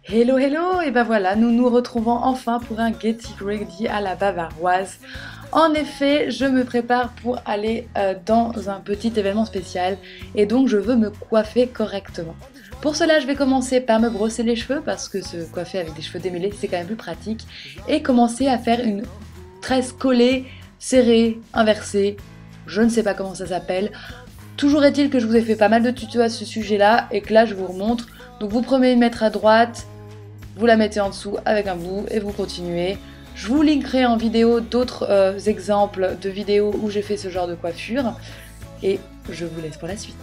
Hello hello, et ben voilà, nous nous retrouvons enfin pour un Getty Ready à la bavaroise. En effet, je me prépare pour aller dans un petit événement spécial et donc je veux me coiffer correctement. Pour cela, je vais commencer par me brosser les cheveux parce que se coiffer avec des cheveux démêlés, c'est quand même plus pratique et commencer à faire une tresse collée, serrée, inversée, je ne sais pas comment ça s'appelle. Toujours est-il que je vous ai fait pas mal de tutos à ce sujet-là et que là je vous remontre. Donc vous prenez une mètre à droite, vous la mettez en dessous avec un bout et vous continuez. Je vous linkerai en vidéo d'autres exemples de vidéos où j'ai fait ce genre de coiffure et je vous laisse pour la suite.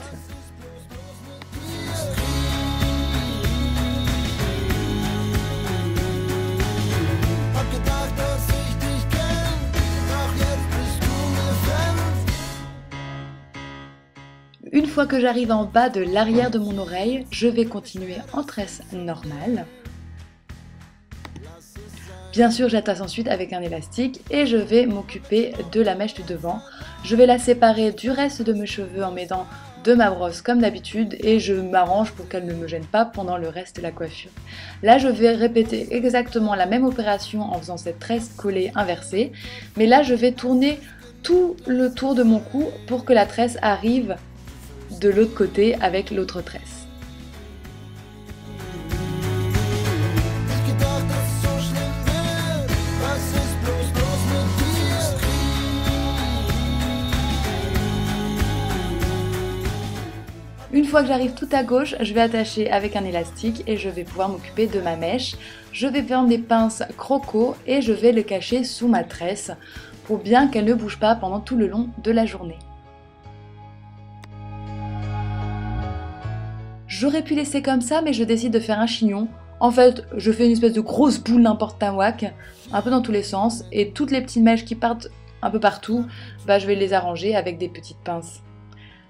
Une fois que j'arrive en bas de l'arrière de mon oreille, je vais continuer en tresse normale. Bien sûr, j'attache ensuite avec un élastique et je vais m'occuper de la mèche du devant. Je vais la séparer du reste de mes cheveux en m'aidant de ma brosse comme d'habitude et je m'arrange pour qu'elle ne me gêne pas pendant le reste de la coiffure. Là, je vais répéter exactement la même opération en faisant cette tresse collée inversée, mais là, je vais tourner tout le tour de mon cou pour que la tresse arrive de l'autre côté avec l'autre tresse. Une fois que j'arrive tout à gauche, je vais attacher avec un élastique et je vais pouvoir m'occuper de ma mèche. Je vais prendre des pinces croco et je vais le cacher sous ma tresse pour bien qu'elle ne bouge pas pendant tout le long de la journée. J'aurais pu laisser comme ça, mais je décide de faire un chignon. En fait, je fais une espèce de grosse boule n'importe whack, un peu dans tous les sens, et toutes les petites mèches qui partent un peu partout, je vais les arranger avec des petites pinces.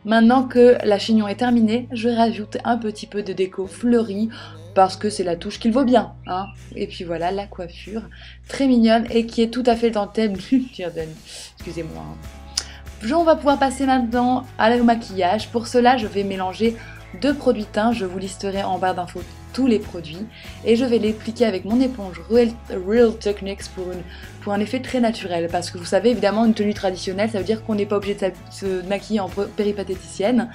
Maintenant que la chignon est terminée, je rajoute un petit peu de déco fleurie, parce que c'est la touche qu'il vaut bien, hein. Et puis voilà, la coiffure, très mignonne, et qui est tout à fait dans le thème du Jordan. Excusez-moi. On va pouvoir passer maintenant au maquillage. Pour cela, je vais mélanger 2 produits teints, je vous listerai en barre d'infos tous les produits et je vais les appliquer avec mon éponge Real Techniques pour un effet très naturel parce que vous savez évidemment une tenue traditionnelle ça veut dire qu'on n'est pas obligé de se maquiller en péripatéticienne.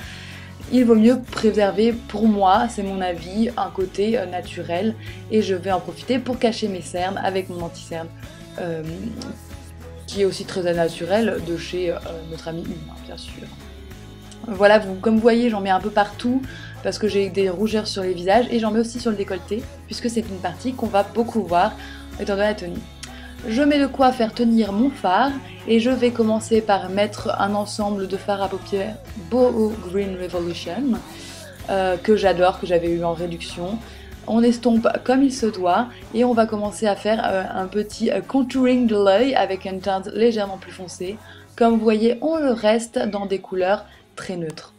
Il vaut mieux préserver, pour moi, c'est mon avis, un côté naturel et je vais en profiter pour cacher mes cernes avec mon anti-cerne qui est aussi très naturel de chez notre ami Humain bien sûr. Voilà, comme vous voyez, j'en mets un peu partout parce que j'ai des rougeurs sur les visages et j'en mets aussi sur le décolleté puisque c'est une partie qu'on va beaucoup voir étant donné la tenue. Je mets de quoi faire tenir mon fard et je vais commencer par mettre un ensemble de fards à paupières Boho Green Revolution que j'adore, que j'avais eu en réduction. On estompe comme il se doit et on va commencer à faire un petit contouring de l'œil avec une teinte légèrement plus foncée. Comme vous voyez, on le reste dans des couleurs très neutre.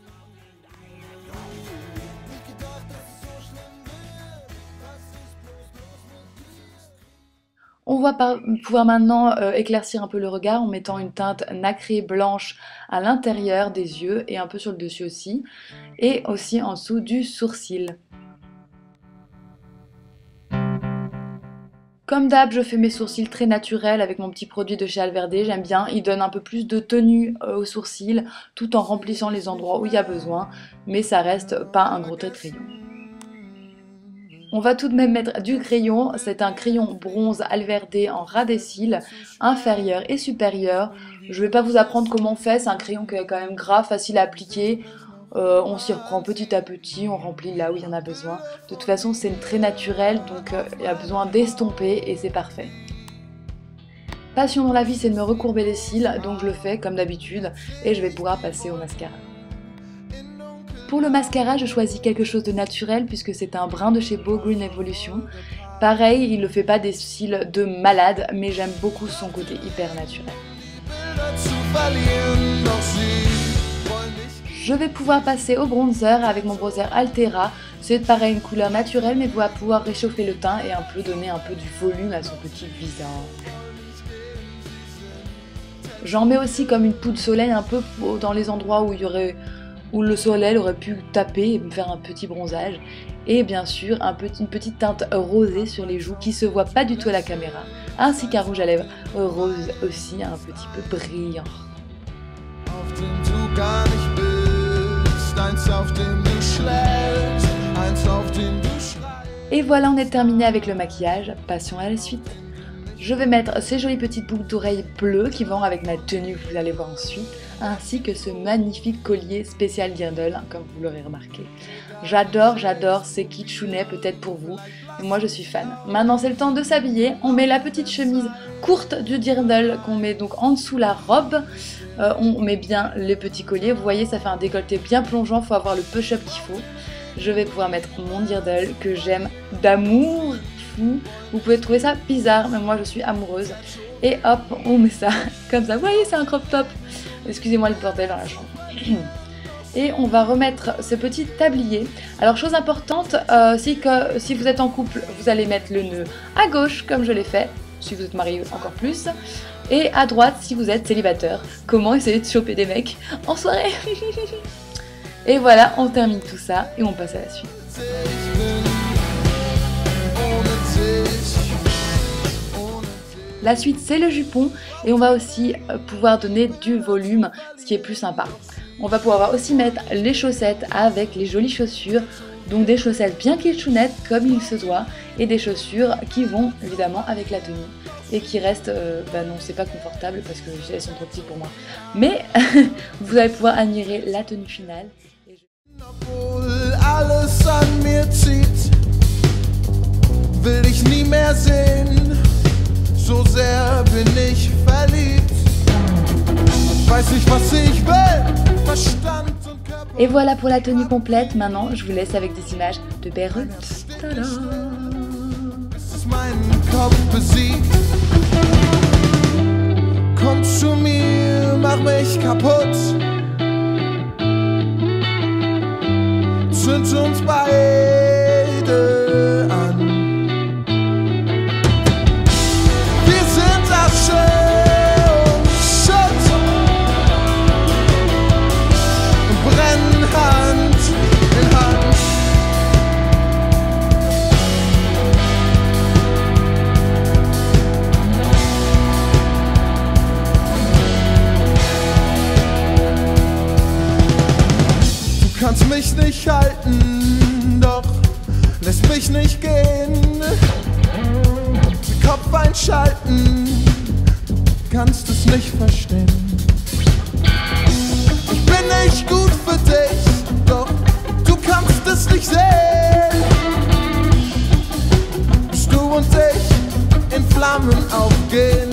On va pouvoir maintenant éclaircir un peu le regard en mettant une teinte nacrée blanche à l'intérieur des yeux et un peu sur le dessus aussi, et aussi en dessous du sourcil. Comme d'hab, je fais mes sourcils très naturels avec mon petit produit de chez Alverde, j'aime bien, il donne un peu plus de tenue aux sourcils tout en remplissant les endroits où il y a besoin, mais ça reste pas un gros trait de crayon. On va tout de même mettre du crayon, c'est un crayon bronze Alverde en ras des cils, inférieur et supérieur. Je vais pas vous apprendre comment on fait, c'est un crayon qui est quand même gras, facile à appliquer. On s'y reprend petit à petit, on remplit là où il y en a besoin. De toute façon, c'est très naturel, donc il y a besoin d'estomper et c'est parfait. Passion dans la vie, c'est de me recourber les cils, donc je le fais comme d'habitude et je vais pouvoir passer au mascara. Pour le mascara, je choisis quelque chose de naturel puisque c'est un brun de chez Boho Green Evolution. Pareil, il ne fait pas des cils de malade, mais j'aime beaucoup son côté hyper naturel. Je vais pouvoir passer au bronzer avec mon bronzer Altera. C'est pareil une couleur naturelle mais va pouvoir réchauffer le teint et un peu donner un peu du volume à son petit visage. J'en mets aussi comme une poudre soleil un peu dans les endroits où le soleil aurait pu taper et me faire un petit bronzage. et bien sûr une petite teinte rosée sur les joues qui se voit pas du tout à la caméra, ainsi qu'un rouge à lèvres rose aussi, un petit peu brillant. Et voilà, on est terminé avec le maquillage, passons à la suite. Je vais mettre ces jolies petites boucles d'oreilles bleues qui vont avec ma tenue que vous allez voir ensuite, ainsi que ce magnifique collier spécial Dirndl, comme vous l'aurez remarqué. J'adore, c'est kitschounet peut-être pour vous, mais moi je suis fan. Maintenant c'est le temps de s'habiller, on met la petite chemise courte du Dirndl qu'on met donc en dessous la robe, on met bien les petits colliers, vous voyez ça fait un décolleté bien plongeant, il faut avoir le push-up qu'il faut. Je vais pouvoir mettre mon Dirndl que j'aime d'amour. Vous pouvez trouver ça bizarre, mais moi je suis amoureuse. Et hop, on met ça comme ça. Vous voyez, c'est un crop top. Excusez-moi le bordel dans la chambre. Et on va remettre ce petit tablier. Alors chose importante, si vous êtes en couple, vous allez mettre le nœud à gauche comme je l'ai fait. Si vous êtes marié, encore plus. Et à droite si vous êtes célibataire. Comment essayer de choper des mecs en soirée. Et voilà, on termine tout ça et on passe à la suite. La suite c'est le jupon et on va aussi pouvoir donner du volume, ce qui est plus sympa. On va pouvoir aussi mettre les chaussettes avec les jolies chaussures, donc des chaussettes bien kitschounettes comme il se doit et des chaussures qui vont évidemment avec la tenue et qui restent, non c'est pas confortable parce que elles sont trop petites pour moi, mais vous allez pouvoir admirer la tenue finale. So sehr bin ich verliebt. Weiß nicht, was ich will. Verstand und Körper. Et voilà pour la tenue complète. Maintenant, je vous laisse avec des images de Beirut. Tada! Es meinen Kopf besiegt. Komm zu mir, mach mich kaputt. Zünd uns beide an. Du kannst mich nicht halten, doch lässt mich nicht gehen. Den Kopf einschalten, du kannst es nicht verstehen. Ich bin nicht gut für dich, doch du kannst es nicht sehen. Bis du und ich in Flammen aufgehen.